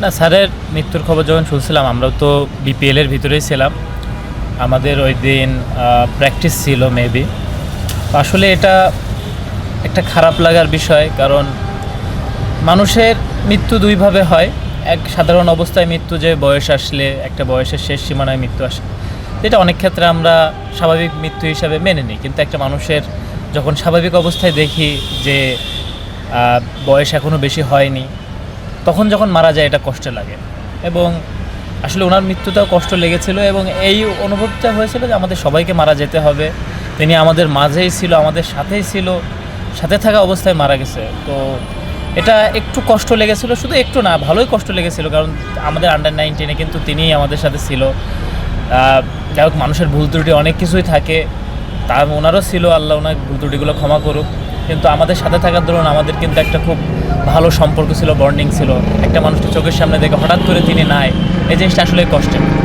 না, স্যারের মৃত্যুর খবর যখন শুনছিলাম আমরাও তো বিপিএলের ভিতরেই ছিলাম। আমাদের ওই দিন প্র্যাকটিস ছিল মেবি। আসলে এটা একটা খারাপ লাগার বিষয়, কারণ মানুষের মৃত্যু দুইভাবে হয়। এক সাধারণ অবস্থায় মৃত্যু, যে বয়স আসলে একটা বয়সের শেষ সীমানায় মৃত্যু আসে, যেটা অনেক ক্ষেত্রে আমরা স্বাভাবিক মৃত্যু হিসাবে মেনে নিই। কিন্তু একটা মানুষের যখন স্বাভাবিক অবস্থায় দেখি যে বয়স এখনও বেশি হয়নি, তখন যখন মারা যায় এটা কষ্ট লাগে। এবং আসলে ওনার মৃত্যুটাও কষ্ট লেগেছিল, এবং এই অনুভবটা হয়েছিল যে আমাদের সবাইকে মারা যেতে হবে। তিনি আমাদের মাঝেই ছিল, আমাদের সাথেই ছিল, সাথে থাকা অবস্থায় মারা গেছে। তো এটা একটু কষ্ট লেগেছিল, শুধু একটু না, ভালোই কষ্ট লেগেছিল, কারণ আমাদের আন্ডার-19 কিন্তু তিনিই আমাদের সাথে ছিল। যাই হোক, মানুষের ভুল ত্রুটি অনেক কিছুই থাকে, ওনারও ছিল, আল্লাহ ওনার ভুল ত্রুটিগুলো ক্ষমা করুক। কিন্তু আমাদের সাথে থাকার দরুন আমাদের কিন্তু একটা খুব ভালো সম্পর্ক ছিল, বন্ডিং ছিল। একটা মানুষকে চোখের সামনে দেখে হঠাৎ করে তিনি নাই, এই জিনিসটা আসলে কষ্টের।